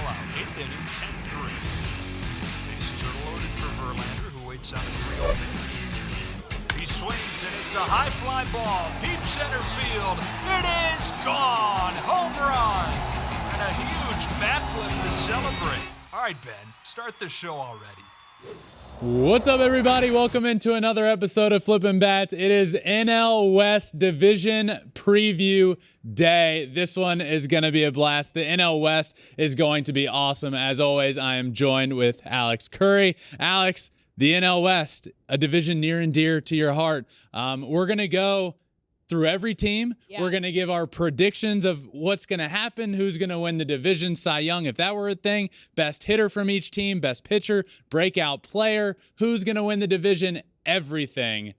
out. 8th inning, 10-3. Bases are loaded for Verlander, who waits on a 3-0 pitch. He swings, and it's a high fly ball, deep center field. It is gone! Home run! And a huge bat flip to celebrate. All right, Ben, start the show already. What's up, everybody? Welcome into another episode of Flippin' Bats. It is NL West Division Preview Day. This one is going to be a blast. The NL West is going to be awesome. As always, I am joined with Alex Curry. Alex, the NL West, a division near and dear to your heart. We're going to go through every team. Yeah. We're going to give our predictions of what's going to happen, who's going to win the division, Cy Young, if that were a thing, best hitter from each team, best pitcher, breakout player, who's going to win the division, everything.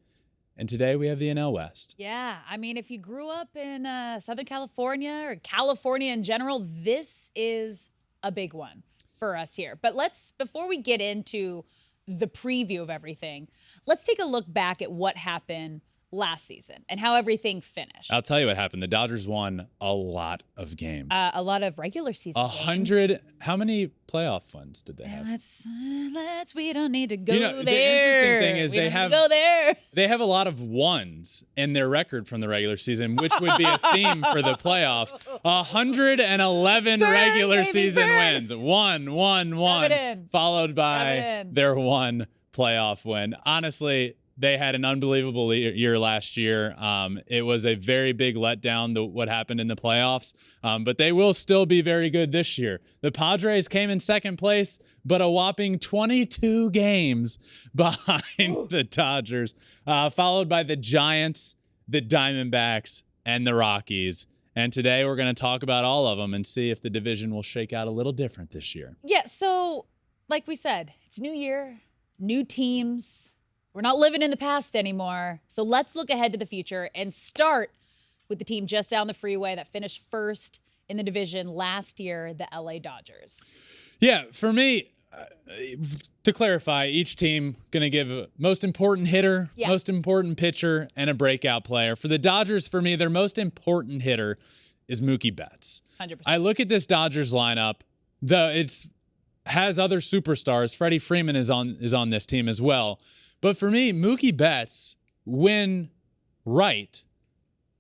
And today we have the NL West. Yeah, I mean, if you grew up in Southern California or California in general, this is a big one for us here. But before we get into the preview of everything, let's take a look back at what happened last season and how everything finished. I'll tell you what happened. The Dodgers won a lot of games. A lot of regular season 100. games. How many playoff wins did they have? We don't need to go there. The interesting thing is they have a lot of ones in their record from the regular season, which would be a theme for the playoffs. 111 regular season wins. One, followed by their one playoff win. Honestly, they had an unbelievable year last year. It was a very big letdown, what happened in the playoffs, but they will still be very good this year. The Padres came in second place, but a whopping 22 games behind the Dodgers, followed by the Giants, the Diamondbacks, and the Rockies. And today we're going to talk about all of them and see if the division will shake out a little different this year. Yeah, so like we said, it's a new year, new teams. We're not living in the past anymore. So let's look ahead to the future and start with the team just down the freeway that finished first in the division last year, the LA Dodgers. Yeah, for me, to clarify, each team going to give a most important hitter, most important pitcher, and a breakout player. For the Dodgers, for me, their most important hitter is Mookie Betts. 100%. I look at this Dodgers lineup, has other superstars. Freddie Freeman is on this team as well. But for me, Mookie Betts, when right,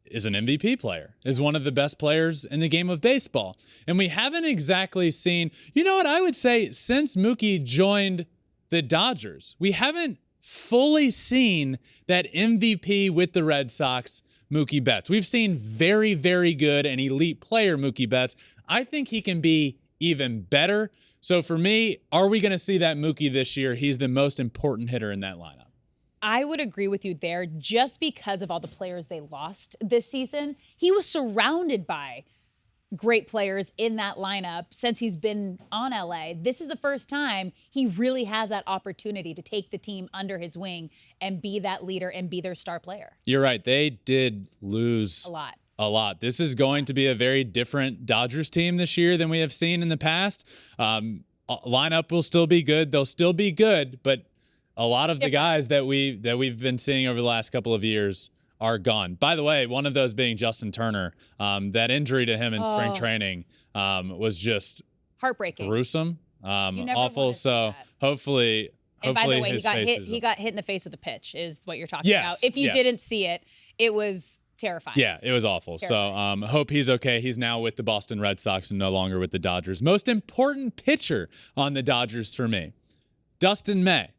is an MVP player, is one of the best players in the game of baseball. And we haven't exactly seen, you know what I would say, since Mookie joined the Dodgers, we haven't fully seen that MVP with the Red Sox, Mookie Betts. We've seen very, very good and elite player Mookie Betts. I think he can be even better. So for me, are we going to see that Mookie this year? He's the most important hitter in that lineup. I would agree with you there just because of all the players they lost this season. He was surrounded by great players in that lineup since he's been on LA. This is the first time he really has that opportunity to take the team under his wing and be that leader and be their star player. You're right. They did lose a lot. This is going to be a very different Dodgers team this year than we have seen in the past. Lineup will still be good. They'll still be good, but a lot of the guys that we've been seeing over the last couple of years are gone. By the way, one of those being Justin Turner. That injury to him in spring training was just heartbreaking, gruesome, awful. So hopefully, and by the way, he got hit in the face with a pitch, is what you're talking about. If you didn't see it, it was terrifying. Yeah, it was awful. Terrifying. So hope he's okay. He's now with the Boston Red Sox and no longer with the Dodgers. Most important pitcher on the Dodgers for me, Dustin May.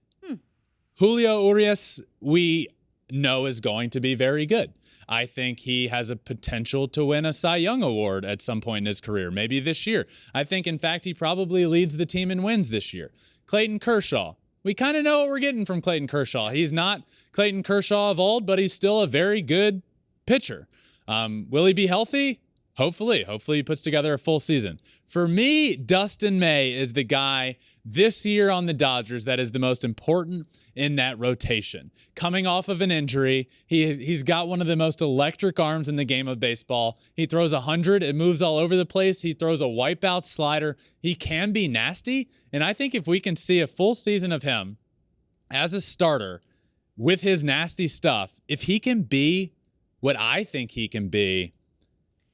Julio Urias, we know is going to be very good. I think he has a potential to win a Cy Young Award at some point in his career, maybe this year. I think, in fact, he probably leads the team in wins this year. Clayton Kershaw. We kind of know what we're getting from Clayton Kershaw. He's not Clayton Kershaw of old, but he's still a very good pitcher. Will he be healthy? Hopefully he puts together a full season. For me, Dustin May is the guy this year on the Dodgers that is the most important in that rotation. Coming off of an injury, he's got one of the most electric arms in the game of baseball. He throws 100. It moves all over the place. He throws a wipeout slider. He can be nasty. And I think if we can see a full season of him as a starter with his nasty stuff, if he can be what I think he can be,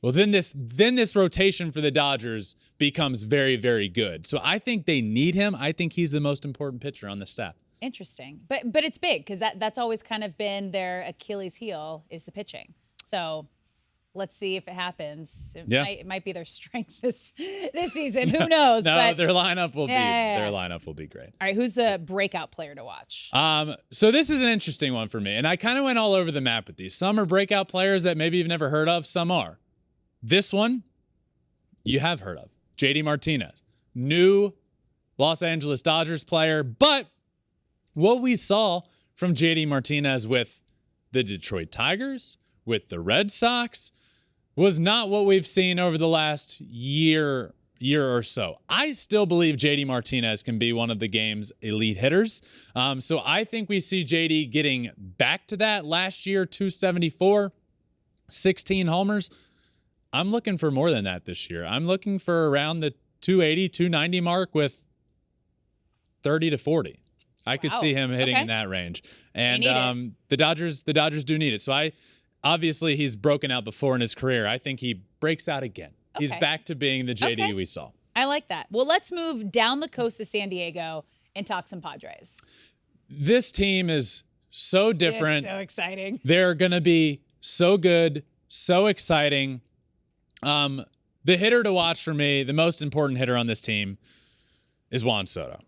Well, then this rotation for the Dodgers becomes very, very good. So I think they need him. I think he's the most important pitcher on the staff. Interesting. But it's big because that's always kind of been their Achilles heel is the pitching. So let's see if it happens. It might be their strength this season. Who knows? But their lineup will their lineup will be great. All right, who's the breakout player to watch? So this is an interesting one for me, and I kind of went all over the map with these. Some are breakout players that maybe you've never heard of. Some are. This one you have heard of. JD Martinez, new Los Angeles Dodgers player, but what we saw from JD Martinez with the Detroit Tigers, with the Red Sox, was not what we've seen over the last year or so. I still believe JD Martinez can be one of the game's elite hitters. So I think we see JD getting back to that. Last year, 274, 16 homers. I'm looking for more than that this year. I'm looking for around the 280, 290 mark with 30 to 40. I could see him hitting in that range. And the Dodgers do need it. So obviously he's broken out before in his career. I think he breaks out again. Okay. He's back to being the JD we saw. I like that. Well, let's move down the coast to San Diego and talk some Padres. This team is so different. It's so exciting. They're going to be so good, so exciting. The hitter to watch for me, the most important hitter on this team, is Juan Soto.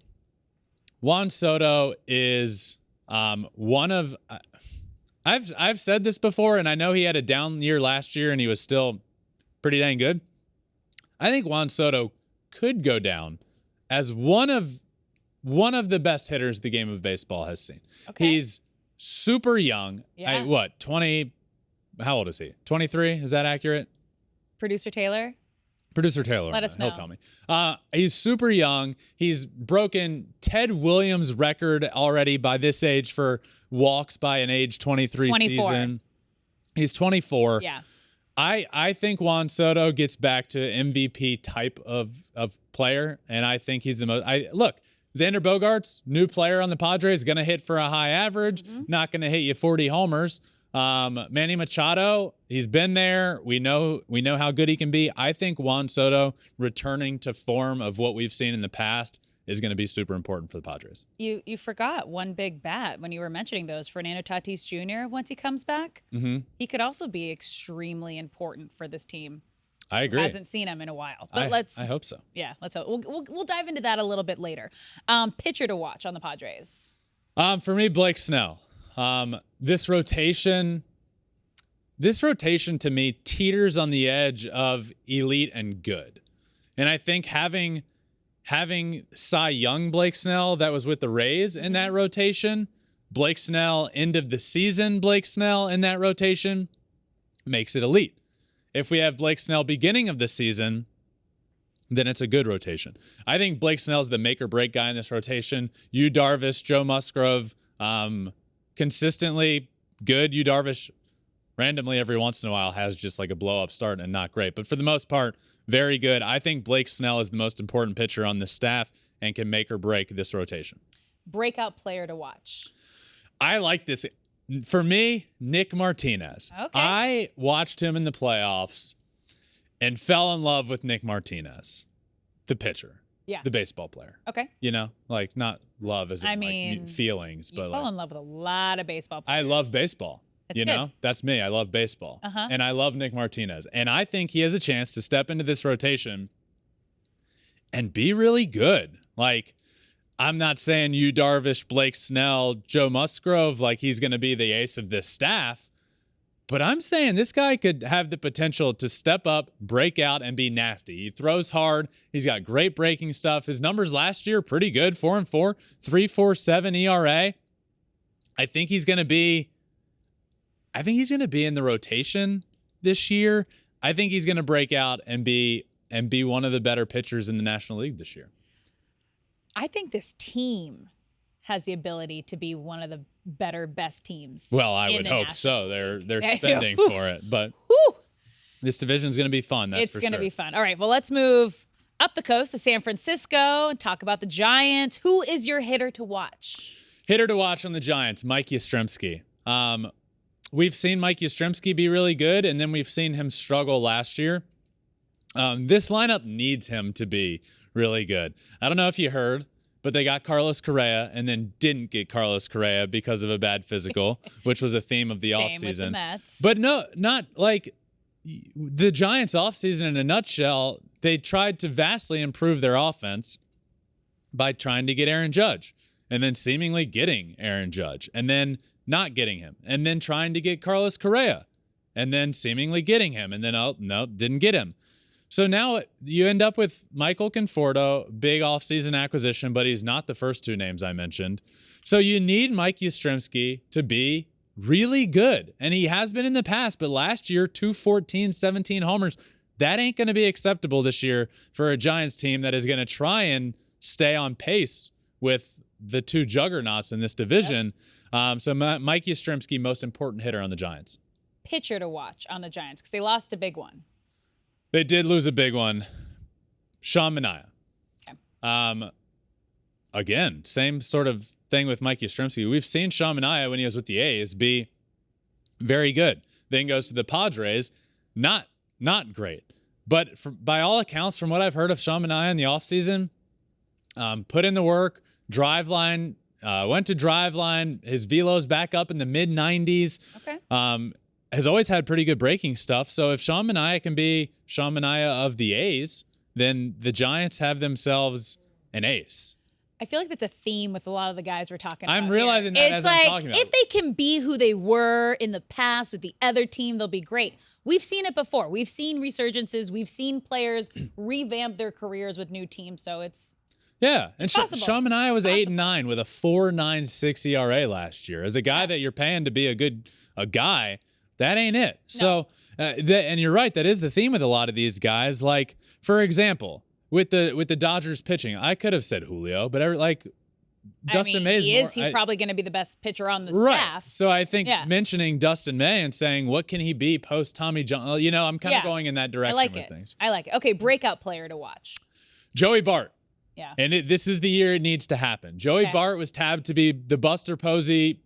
Juan Soto is one of I've said this before, and I know he had a down year last year and he was still pretty dang good. I think Juan Soto could go down as one of the best hitters the game of baseball has seen. Okay. He's super young. Yeah. 20 how old is he? 23? Is that accurate? Producer Taylor, let us know. He'll tell me. He's super young. He's broken Ted Williams' record already by this age for walks by an age 24 season. He's 24. Yeah. I think Juan Soto gets back to MVP type of player, and I think he's the most. Look, Xander Bogaerts, new player on the Padres, going to hit for a high average, not going to hit you 40 homers. Manny Machado, he's been there. We know how good he can be. I think Juan Soto returning to form of what we've seen in the past is going to be super important for the Padres. You forgot one big bat when you were mentioning those. Fernando Tatis Jr., once he comes back, he could also be extremely important for this team. I agree. Hasn't seen him in a while. But I hope so. Yeah, let's hope. We'll dive into that a little bit later. Pitcher to watch on the Padres. For me, Blake Snell. This rotation to me teeters on the edge of elite and good. And I think having Cy Young Blake Snell that was with the Rays in that rotation, Blake Snell end of the season Blake Snell in that rotation makes it elite. If we have Blake Snell beginning of the season, then it's a good rotation. I think Blake Snell's the make or break guy in this rotation. Yu Darvish, Joe Musgrove, consistently good. Yu Darvish randomly every once in a while has just like a blow up start and not great, but for the most part, very good. I think Blake Snell is the most important pitcher on the staff and can make or break this rotation. Breakout player to watch. I like this. For me, Nick Martinez. Okay. I watched him in the playoffs and fell in love with Nick Martinez, the pitcher. Yeah. The baseball player. Okay. You know, like not love as in like feelings, but you fall in love with a lot of baseball players. I love baseball. That's you good. know, that's me. I love baseball. And I love Nick Martinez. And I think he has a chance to step into this rotation and be really good. Like, I'm not saying Yu Darvish, Blake Snell, Joe Musgrove, like he's going to be the ace of this staff. But I'm saying this guy could have the potential to step up, break out, and be nasty. He throws hard. He's got great breaking stuff. His numbers last year, pretty good. 4-4, 3.47 ERA. I think he's going to be in the rotation this year. I think he's going to break out and be one of the better pitchers in the National League this year. I think this team has the ability to be one of the best teams. Well, I would hope so. They're spending for it, but this division is going to be fun. That's for sure. It's going to be fun. All right, well, let's move up the coast to San Francisco and talk about the Giants. Who is your hitter to watch? Hitter to watch on the Giants, Mike Yastrzemski. we've seen Mike Yastrzemski be really good, and then we've seen him struggle last year. This lineup needs him to be really good. I don't know if you heard, but they got Carlos Correa and then didn't get Carlos Correa because of a bad physical, which was a theme of the offseason. With the Mets. But no, not like the Giants offseason in a nutshell. They tried to vastly improve their offense by trying to get Aaron Judge and then seemingly getting Aaron Judge and then not getting him and then trying to get Carlos Correa and then seemingly getting him and then, oh, no, didn't get him. So now you end up with Michael Conforto, big offseason acquisition, but he's not the first two names I mentioned. So you need Mike Yastrzemski to be really good. And he has been in the past, but last year, 214, 17 homers. That ain't going to be acceptable this year for a Giants team that is going to try and stay on pace with the two juggernauts in this division. So Mike Yastrzemski, most important hitter on the Giants. Pitcher to watch on the Giants because they lost a big one. They did lose a big one. Sean Manaea. Okay. Again, same sort of thing with Mike Yastrzemski. We've seen Sean Manaea when he was with the A's be very good. Then goes to the Padres, not great. But by all accounts, from what I've heard of Sean Manaea in the offseason, put in the work, drive line, went to drive line. His velo's back up in the mid-90s. Okay. Has always had pretty good breaking stuff. So if Sean Manaea can be Sean Manaea of the A's, then the Giants have themselves an ace. I feel like that's a theme with a lot of the guys we're talking about. I'm realizing here. that It's as like, I'm talking about if they can be who they were in the past with the other team, they'll be great. We've seen it before. We've seen resurgences. We've seen players revamp their careers with new teams. So it's and possible. Sean Manaea was 8-9 with a 4.96 ERA last year. As a guy that you're paying to be a guy, that ain't it. No. So, and you're right. That is the theme with a lot of these guys. Like, for example, with the Dodgers pitching, I could have said Julio, but Dustin May he's probably going to be the best pitcher on the staff. So I think mentioning Dustin May and saying what can he be post Tommy John, I'm kind of going in that direction with things. I like it. Okay, breakout player to watch. Joey Bart. Yeah. And this is the year it needs to happen. Joey Bart was tabbed to be the Buster Posey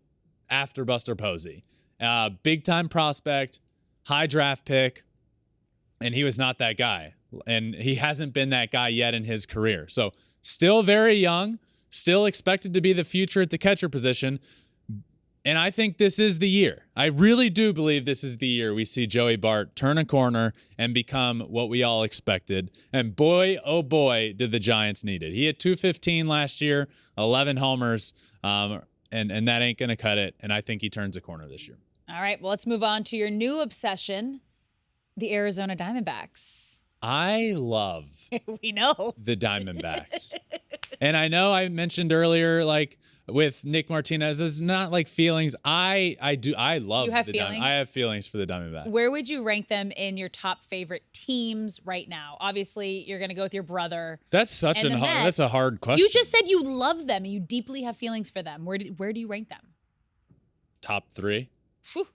after Buster Posey. Big time prospect, high draft pick, and he was not that guy. And he hasn't been that guy yet in his career. So still very young, still expected to be the future at the catcher position. And I think this is the year. I really do believe this is the year we see Joey Bart turn a corner and become what we all expected. And boy, oh boy, did the Giants need it. He had 215 last year, 11 homers, and that ain't going to cut it. And I think he turns a corner this year. All right, well, let's move on to your new obsession, the Arizona Diamondbacks. I love we know the Diamondbacks. And I know I mentioned earlier, like with Nick Martinez, it's not like feelings. I love you have the feelings? I have feelings for the Diamondbacks. Where would you rank them in your top favorite teams right now? Obviously, you're going to go with your brother. That's that's a hard question. You just said you love them and you deeply have feelings for them. Where do you rank them? Top 3. Whew.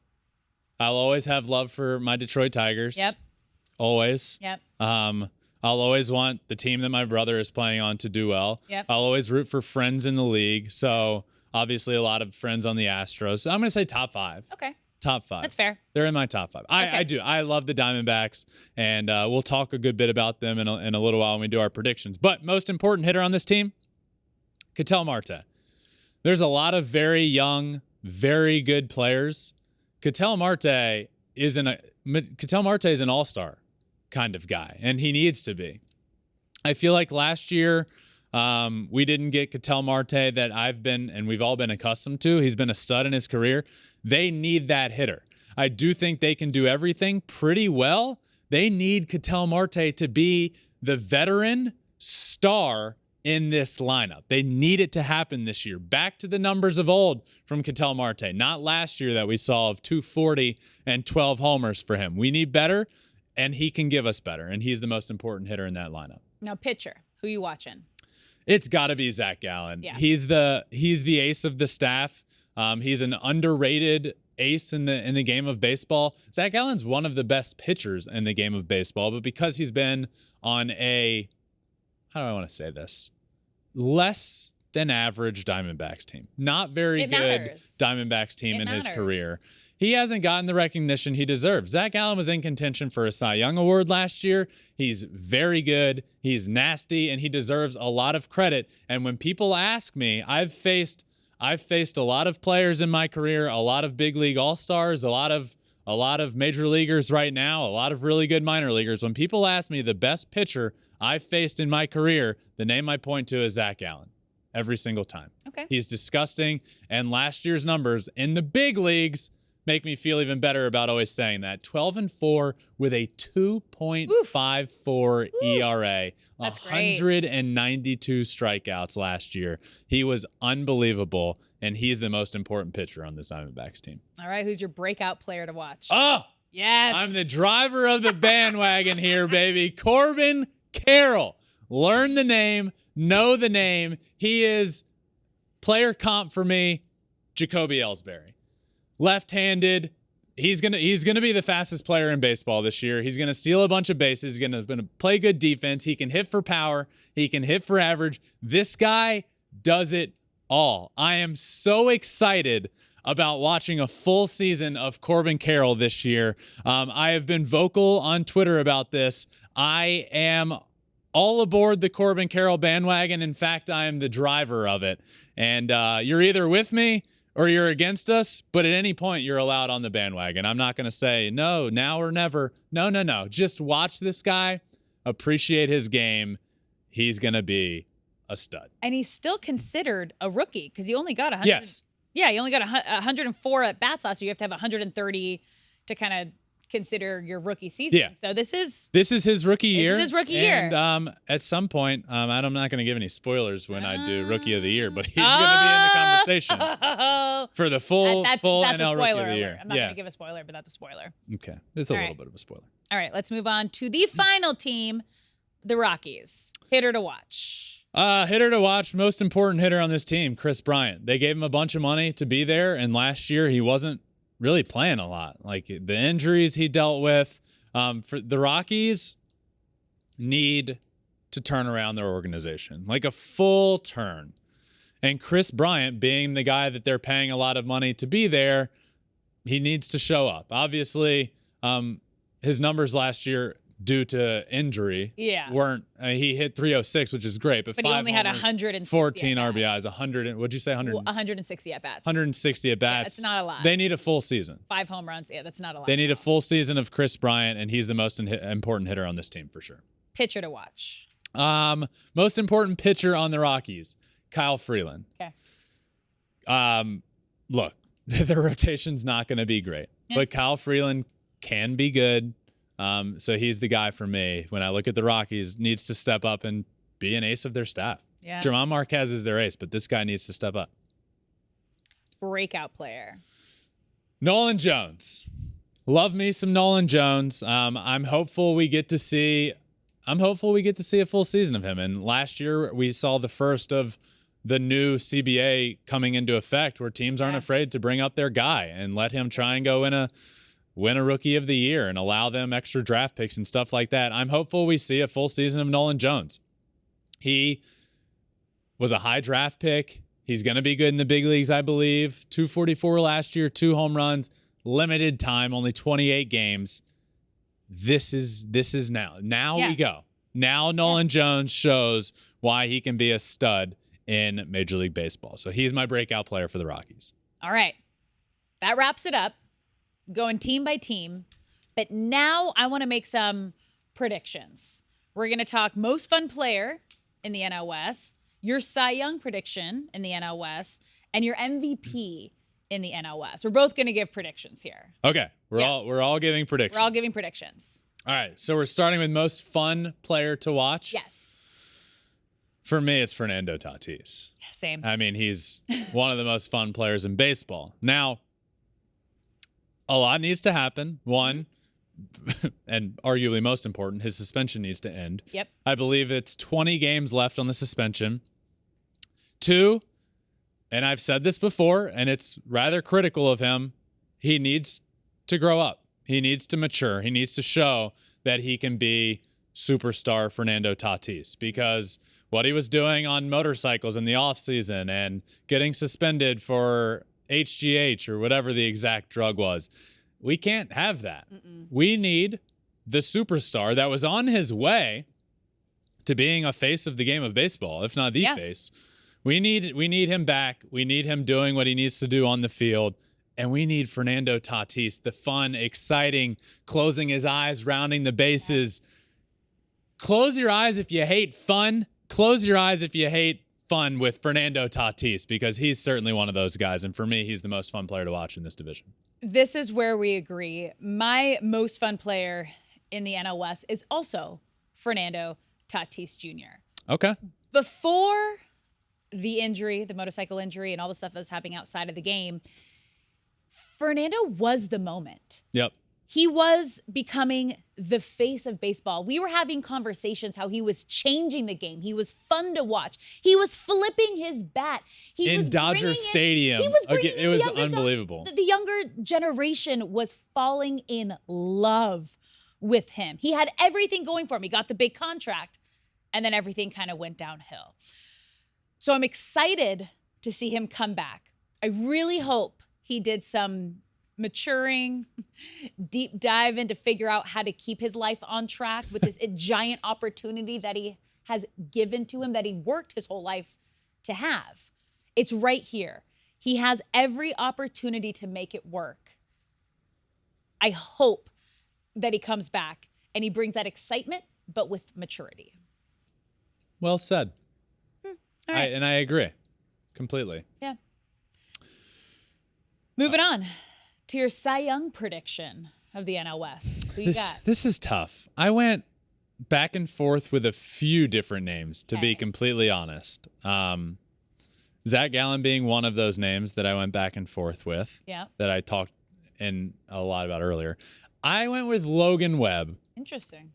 I'll always have love for my Detroit Tigers. Yep. Always. Yep. I'll always want the team that my brother is playing on to do well. Yep. I'll always root for friends in the league. So obviously a lot of friends on the Astros. So I'm going to say top 5. Okay. Top 5. That's fair. They're in my top 5. I do. I love the Diamondbacks, and we'll talk a good bit about them in a little while when we do our predictions. But most important hitter on this team, Ketel Marte. There's a lot of very young, very good players. Ketel Marte is an all-star kind of guy, and he needs to be. I feel like last year we didn't get Ketel Marte that I've been and we've all been accustomed to. He's been a stud in his career. They need that hitter. I do think they can do everything pretty well. They need Ketel Marte to be the veteran star in this lineup. They need it to happen this year. Back to the numbers of old from Ketel Marte. Not last year that we saw of 240 and 12 homers for him. We need better, and he can give us better, and he's the most important hitter in that lineup. Now, pitcher, who you watching? It's got to be Zach Gallen. Yeah. He's the ace of the staff. He's an underrated ace in the game of baseball. Zach Gallen's one of the best pitchers in the game of baseball, but because he's been on a, how do I want to say this? Less than average Diamondbacks team. Not very good Diamondbacks team in his career. he hasn't gotten the recognition he deserves. Zach Allen was in contention for a Cy Young Award last year. He's very good. He's nasty, and he deserves a lot of credit. And when people ask me, I've faced a lot of players in my career, a lot of big league all-stars, a lot of major leaguers right now, a lot of really good minor leaguers. When people ask me the best pitcher I've faced in my career, the name I point to is Zach Allen. Every single time. Okay. He's disgusting. And last year's numbers in the big leagues make me feel even better about always saying that. 12-4 with a 2.54 ERA. That's great. 192 strikeouts last year. He was unbelievable, and he's the most important pitcher on this Diamondbacks team. All right, who's your breakout player to watch? Oh! Yes. I'm the driver of the bandwagon here, baby. Corbin Carroll. Learn the name, know the name. He is player comp for me, Jacoby Ellsbury. Left-handed. He's gonna be the fastest player in baseball this year. He's gonna steal a bunch of bases. He's gonna play good defense. He can hit for power. He can hit for average. This guy does it all. I am so excited about watching a full season of Corbin Carroll this year. I have been vocal on Twitter about this. I am all aboard the Corbin Carroll bandwagon. In fact, I am the driver of it. And you're either with me or you're against us, but at any point you're allowed on the bandwagon. I'm not going to say no, now or never. No. Just watch this guy, appreciate his game. He's going to be a stud. And he's still considered a rookie because he only got 100. Yes. Yeah, he only got 104 at bats last year. You have to have 130 to kind of consider your rookie season. Yeah. So this is his rookie year. This is his rookie year. And at some point, I'm not going to give any spoilers when I do rookie of the year, but he's going to be in the conversation for the full that's NL a rookie spoiler of the year. alert. I'm not going to give a spoiler, but that's a spoiler. Okay. It's a All little right. bit of a spoiler. All right, let's move on to the final team, the Rockies. Hitter to watch. Hitter to watch, most important hitter on this team, Chris Bryant. They gave him a bunch of money to be there, and last year he wasn't really playing a lot. Like the injuries he dealt with. For the Rockies need to turn around their organization, like a full turn. And Chris Bryant, being the guy that they're paying a lot of money to be there, he needs to show up. Obviously, his numbers last year due to injury weren't he hit 306, which is great, but he 5 only had homers, 160 14 at-bats. RBIs, 100. What'd you say? 160 at bats. 160 at bats. Yeah, it's not a lot. They need a full season. 5 home runs. Yeah, that's not a lot. They need a full season of Chris Bryant, and he's the most important hitter on this team for sure. Pitcher to watch. Most important pitcher on the Rockies, Kyle Freeland. Okay. Look, the rotation's not going to be great, but Kyle Freeland can be good. So he's the guy for me. When I look at the Rockies, needs to step up and be an ace of their staff. Yeah. Germán Marquez is their ace, but this guy needs to step up. Breakout player. Nolan Jones. Love me some Nolan Jones. I'm hopeful we get to see a full season of him. And last year we saw the first of the new CBA coming into effect, where teams aren't afraid to bring up their guy and let him try and go win a rookie of the year and allow them extra draft picks and stuff like that. I'm hopeful we see a full season of Nolan Jones. He was a high draft pick. He's going to be good in the big leagues, I believe. 244 last year, 2 home runs, limited time, only 28 games. This is now. Now we go. Now Nolan Jones shows why he can be a stud in Major League Baseball. So he's my breakout player for the Rockies. All right. That wraps it up. Going team by team. But now I want to make some predictions. We're going to talk most fun player in the NL West, your Cy Young prediction in the NL West, and your MVP in the NL West. We're both going to give predictions here. Okay. We're all giving predictions. We're all giving predictions. All right. So we're starting with most fun player to watch. Yes. For me, it's Fernando Tatis. Same. I mean, he's one of the most fun players in baseball. Now, a lot needs to happen. One, and arguably most important, his suspension needs to end. Yep. I believe it's 20 games left on the suspension. 2, and I've said this before, and it's rather critical of him, he needs to grow up. He needs to mature. He needs to show that he can be superstar Fernando Tatis, because what he was doing on motorcycles in the offseason and getting suspended for HGH or whatever the exact drug was. We can't have that. We need the superstar that was on his way to being a face of the game of baseball, if not the face. We need him back. We need him doing what he needs to do on the field. And we need Fernando Tatis, the fun, exciting, closing his eyes, rounding the bases. Close your eyes if you hate fun. Close your eyes if you hate fun with Fernando Tatis, because he's certainly one of those guys. And for me, he's the most fun player to watch in this division. This is where we agree. My most fun player in the NL West is also Fernando Tatis Jr. Okay. Before the injury, the motorcycle injury, and all the stuff that was happening outside of the game, Fernando was the moment. Yep. He was becoming the face of baseball. We were having conversations how he was changing the game. He was fun to watch. He was flipping his bat. He in was Dodger Stadium. He was bringing it was unbelievable. The younger generation was falling in love with him. He had everything going for him. He got the big contract, and then everything kind of went downhill. So I'm excited to see him come back. I really hope he did some maturing, deep dive in to figure out how to keep his life on track with this giant opportunity that he has given to him, that he worked his whole life to have. It's right here. He has every opportunity to make it work. I hope that he comes back and he brings that excitement, but with maturity. Well said. All right. I agree completely. Yeah. Moving on to your Cy Young prediction of the NL West. Who you got? This is tough. I went back and forth with a few different names, to be completely honest. Zach Gallen being one of those names that I went back and forth with, that I talked a lot about earlier. I went with Logan Webb. Interesting.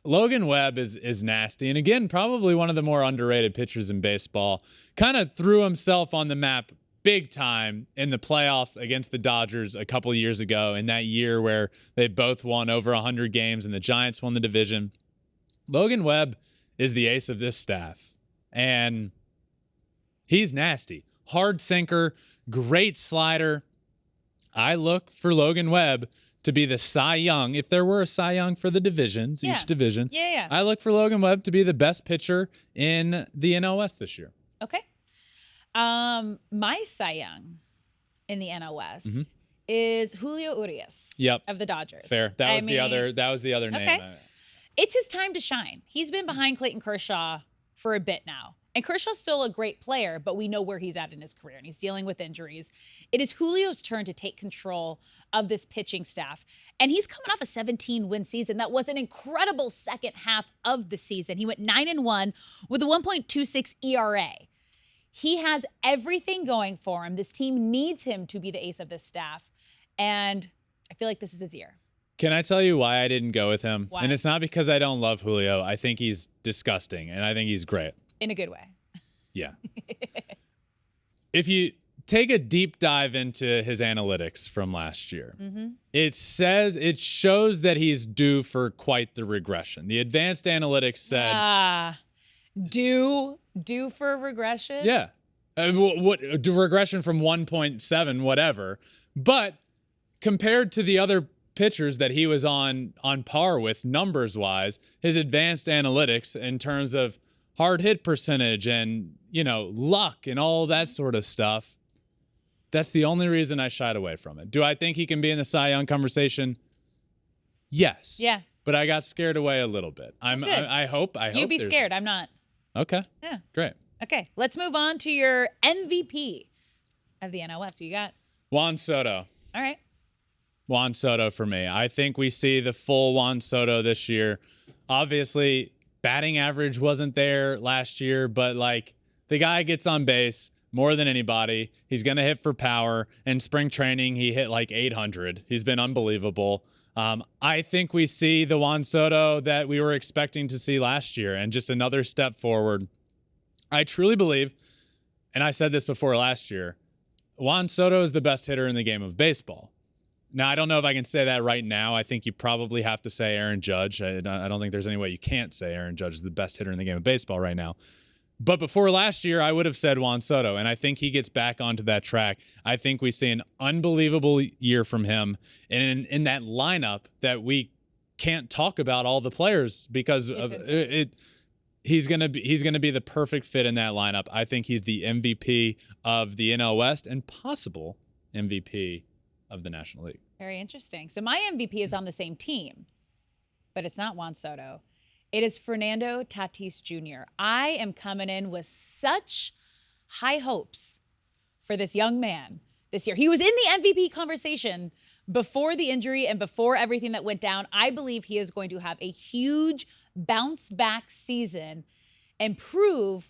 Logan Webb is nasty. And again, probably one of the more underrated pitchers in baseball. Kind of threw himself on the map big time in the playoffs against the Dodgers a couple years ago, in that year where they both won over 100 games and the Giants won the division. Logan Webb is the ace of this staff, and he's nasty. Hard sinker, great slider. I look for Logan Webb to be the Cy Young. If there were a Cy Young for the divisions, each division, I look for Logan Webb to be the best pitcher in the NL West this year. Okay. My Cy Young in the NL West is Julio Urias of the Dodgers. Fair. That was the other name. Okay. It's his time to shine. He's been behind Clayton Kershaw for a bit now. And Kershaw's still a great player, but we know where he's at in his career, and he's dealing with injuries. It is Julio's turn to take control of this pitching staff. And he's coming off a 17-win season. That was an incredible second half of the season. He went 9-1 with a 1.26 ERA. He has everything going for him. This team needs him to be the ace of this staff. And I feel like this is his year. Can I tell you why I didn't go with him? Why? And it's not because I don't love Julio. I think he's disgusting, and I think he's great. In a good way. Yeah. If you take a deep dive into his analytics from last year, it shows that he's due for quite the regression. The advanced analytics said... Due for a regression? Yeah. Regression from 1.7, whatever. But compared to the other pitchers that he was on par with numbers-wise, his advanced analytics in terms of hard hit percentage and, luck and all that sort of stuff, that's the only reason I shied away from it. Do I think he can be in the Cy Young conversation? Yes. Yeah. But I got scared away a little bit. I hope. You be scared. I'm not. Okay. Yeah. Great. Okay. Let's move on to your MVP of the NL West. Who you got? Juan Soto. All right. Juan Soto for me. I think we see the full Juan Soto this year. Obviously, batting average wasn't there last year, but the guy gets on base more than anybody. He's going to hit for power. In spring training, he hit 800. He's been unbelievable. I think we see the Juan Soto that we were expecting to see last year, and just another step forward. I truly believe, and I said this before last year, Juan Soto is the best hitter in the game of baseball. Now, I don't know if I can say that right now. I think you probably have to say Aaron Judge. I don't think there's any way you can't say Aaron Judge is the best hitter in the game of baseball right now. But before last year, I would have said Juan Soto, and I think he gets back onto that track. I think we see an unbelievable year from him, and in that lineup that we can't talk about all the players because of it. He's gonna be the perfect fit in that lineup. I think he's the MVP of the NL West and possible MVP of the National League. Very interesting. So my MVP is on the same team, but it's not Juan Soto. It is Fernando Tatis Jr. I am coming in with such high hopes for this young man this year. He was in the MVP conversation before the injury and before everything that went down. I believe he is going to have a huge bounce back season and prove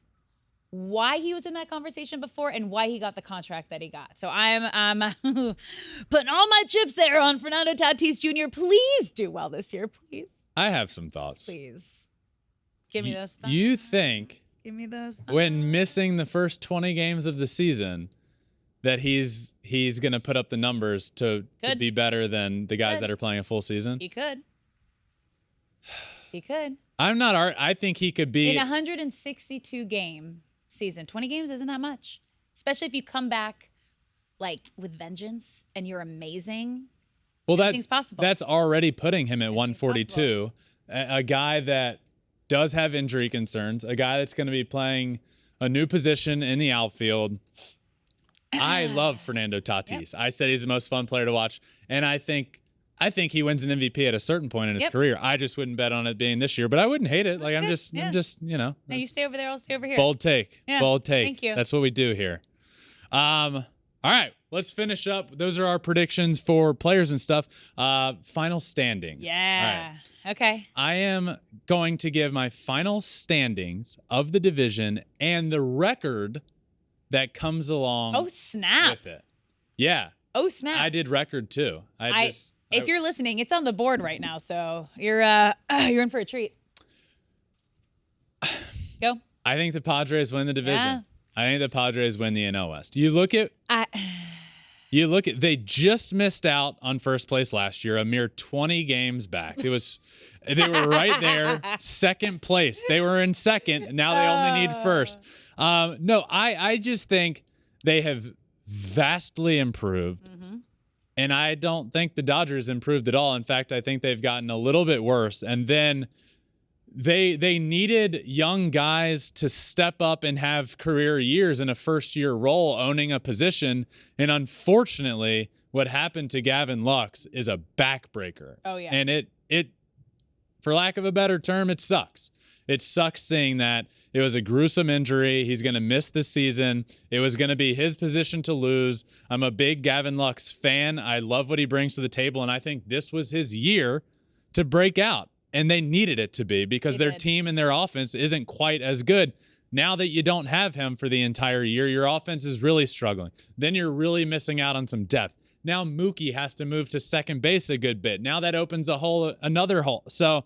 why he was in that conversation before and why he got the contract that he got. So I'm putting all my chips there on Fernando Tatis Jr. Please do well this year, please. I have some thoughts. Please. Give me those thoughts. You think Give me those thoughts. when missing the first 20 games of the season that he's going to put up the numbers to be better than the guys that are playing a full season? He could. He could. I think he could be In a 162 game season. 20 games isn't that much. Especially if you come back like with vengeance and you're amazing. Well, anything's possible. That's already putting him at 142. A guy that does have injury concerns, a guy that's going to be playing a new position in the outfield. I love Fernando Tatis. Yep. I said he's the most fun player to watch, and I think he wins an MVP at a certain point in his career. I just wouldn't bet on it being this year, but I wouldn't hate it. Like I'm just, Now you stay over there, I'll stay over here. Bold take. Yeah. Bold take. Thank you. That's what we do here. All right, let's finish up. Those are our predictions for players and stuff. Final standings. Yeah. All right. Okay. I am going to give my final standings of the division and the record that comes along with it. Yeah. Oh, snap. I did record too. If you're listening, it's on the board right now, so you're in for a treat. Go. I think the Padres win the division. Yeah. I think the Padres win the NL West. You look at they just missed out on first place last year, a mere 20 games back. They were right there, second place. They were in second, and now they only need first. No, I just think they have vastly improved. Mm-hmm. And I don't think the Dodgers improved at all. In fact, I think they've gotten a little bit worse. And then they needed young guys to step up and have career years in a first-year role owning a position. And unfortunately, what happened to Gavin Lux is a backbreaker. Oh, yeah. And it for lack of a better term, it sucks. It sucks seeing that. It was a gruesome injury. He's going to miss this season. It was going to be his position to lose. I'm a big Gavin Lux fan. I love what he brings to the table, and I think this was his year to break out. And they needed it to be because their team and their offense isn't quite as good. Now that you don't have him for the entire year, your offense is really struggling. Then you're really missing out on some depth. Now Mookie has to move to second base a good bit. Now that opens another hole. So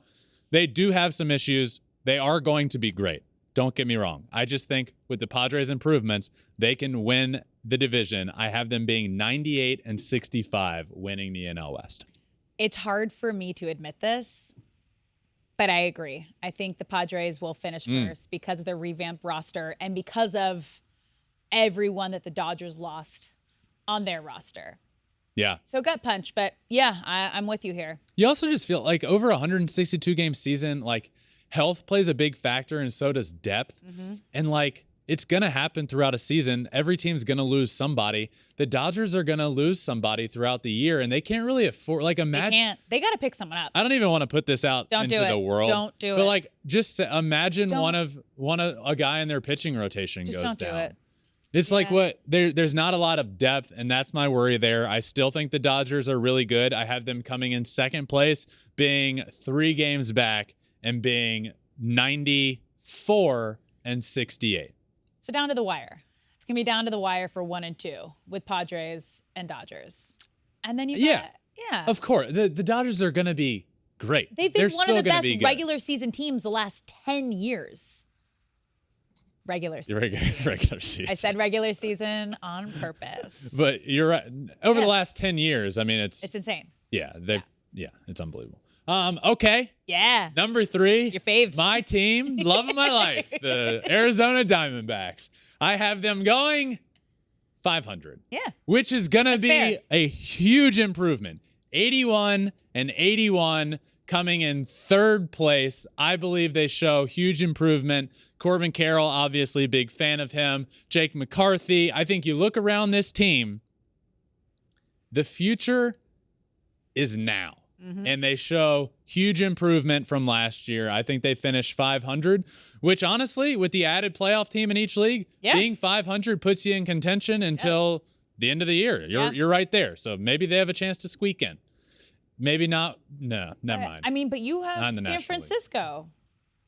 they do have some issues. They are going to be great. Don't get me wrong. I just think with the Padres' improvements, they can win the division. I have them being 98-65, winning the NL West. It's hard for me to admit this, but I agree. I think the Padres will finish first because of their revamped roster and because of everyone that the Dodgers lost on their roster. Yeah. So gut punch, but yeah, I'm with you here. You also just feel like over a 162-game season, like health plays a big factor and so does depth. Mm-hmm. And like it's going to happen throughout a season. Every team's going to lose somebody. The Dodgers are going to lose somebody throughout the year, and they can't really afford, like, imagine. They can't. They got to pick someone up. I don't even want to put this out into the world. Don't do it. But, like, just imagine a guy in their pitching rotation just goes don't down. Do it. It's like there's not a lot of depth, and that's my worry there. I still think the Dodgers are really good. I have them coming in second place, being 3 games back, and being 94-68. So down to the wire. It's going to be down to the wire for 1 and 2 with Padres and Dodgers. And then you got, of course. The Dodgers are going to be great. They've been one of the best regular season teams the last 10 years. Regular season. I said regular season on purpose. But you're right. Over the last 10 years, I mean, it's insane. Yeah, it's unbelievable. Okay. Yeah. Number 3. Your faves. My team, love of my life, the Arizona Diamondbacks. I have them going 500. Yeah. Which is going to be fair. a huge improvement. 81 and 81 coming in 3rd place. I believe they show huge improvement. Corbin Carroll, obviously big fan of him. Jake McCarthy. I think you look around this team, the future is now. And they show huge improvement from last year. I think they finished 500, which honestly, with the added playoff team in each league, being 500 puts you in contention until the end of the year. You're right there. So maybe they have a chance to squeak in. Maybe not. No, never mind. I mean, but you have Not in the San National League. Francisco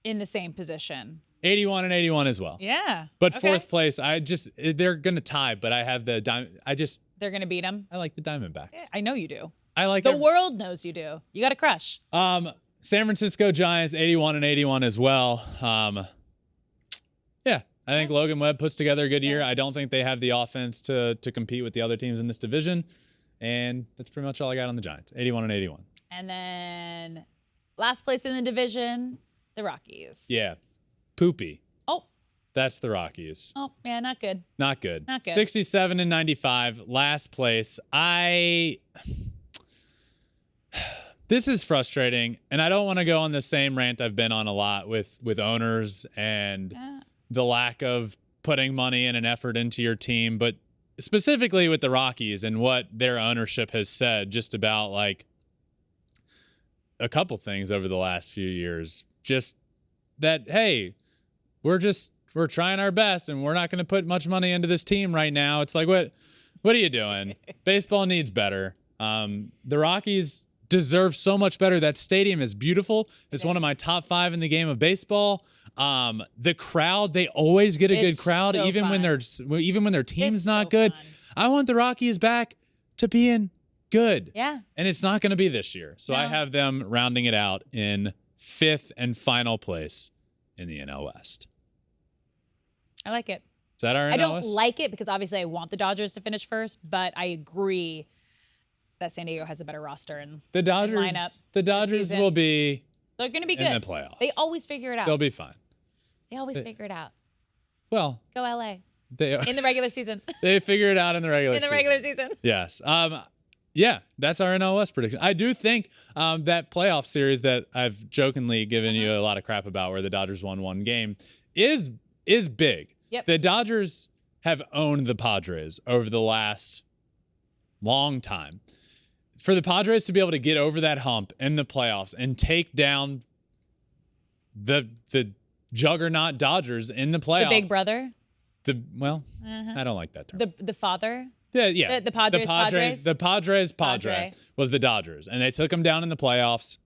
in the same position. 81 and 81 as well. Yeah. But Okay. 4th place, they're going to tie, but I have the They're going to beat them. I like the Diamondbacks. I know you do. I like The world knows you do. You got a crush. San Francisco Giants, 81 and 81 as well. Yeah, I think Logan Webb puts together a good year. I don't think they have the offense to compete with the other teams in this division. And that's pretty much all I got on the Giants, 81 and 81. And then last place in the division, the Rockies. Yeah, poopy. Oh, That's the Rockies. yeah, not good. Not good. Not good. 67 and 95, last place. This is frustrating, and I don't want to go on the same rant I've been on a lot with owners and the lack of putting money and an effort into your team, but specifically with the Rockies and what their ownership has said just about like a couple things over the last few years. Just that, hey, we're trying our best and we're not going to put much money into this team right now. It's like, what are you doing? Baseball needs better. The Rockies deserve so much better. That stadium is beautiful. It's one of my top 5 in the game of baseball. The crowd, they always get a good crowd, so even when their team's It's not so good. fun. I want the Rockies back to being good. Yeah. And it's not going to be this year. So I No. have them rounding it out in 5th and final place in the NL West. I like it. Is that our NL I don't West? like it because obviously I want the Dodgers to finish first, but I agree that San Diego has a better roster and The Dodgers, lineup the Dodgers season. will be they're going to be good. in the playoffs. They always figure it out. They'll be fine. They always figure it out. Well, Go LA they in the regular season. they figure it out in the regular in the season. regular season. Yes. Yeah, that's our NL West prediction. I do think that playoff series that I've jokingly given you a lot of crap about, where the Dodgers won one game, is big. Yep. The Dodgers have owned the Padres over the last long time. For the Padres to be able to get over that hump in the playoffs and take down the juggernaut Dodgers in the playoffs. The big brother. I don't like that term. The father. Yeah. The Padres, Padres? The Padre Padre. was the Dodgers, and they took them down in the playoffs.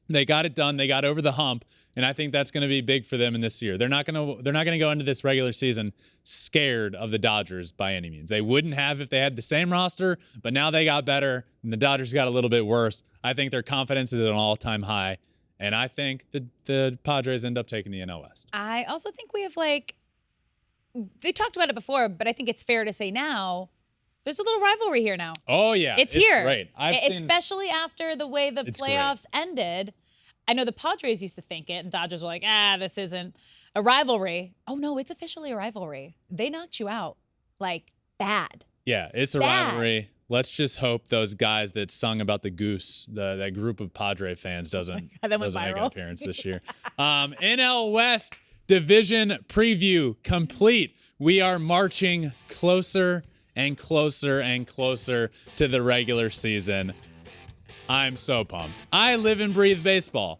They got it done. They got over the hump, and I think that's going to be big for them in this year. They're not going to go into this regular season scared of the Dodgers by any means. They wouldn't have if they had the same roster, but now they got better, and the Dodgers got a little bit worse. I think their confidence is at an all-time high, and I think the Padres end up taking the NL West. I also think we have they talked about it before, but I think it's fair to say now there's a little rivalry here now. Oh yeah, It's here. Great. Especially after the way the It's playoffs ended. I know the Padres used to think it, and Dodgers were like, this isn't a rivalry. Oh no, it's officially a rivalry. They knocked you out bad. Yeah, it's a Bad. rivalry. Let's just hope those guys that sung about the goose, that group of Padre fans doesn't God, that went make an viral. appearance this year. NL West division preview complete. We are marching closer and closer and closer to the regular season. I'm so pumped. I live and breathe baseball.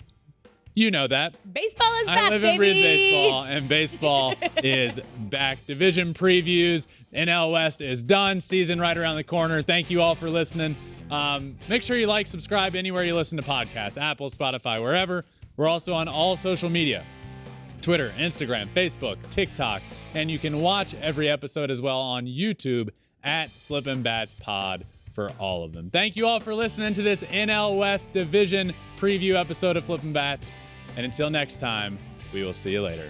You know that. Baseball is back, I live baby. and breathe baseball, and baseball is back. Division previews. NL West is done. Season right around the corner. Thank you all for listening. Make sure you like, subscribe anywhere you listen to podcasts, Apple, Spotify, wherever. We're also on all social media, Twitter, Instagram, Facebook, TikTok, and you can watch every episode as well on YouTube at Flippin' Bats Pod for all of them. Thank you all for listening to this NL West Division preview episode of Flippin' Bats. And until next time, we will see you later.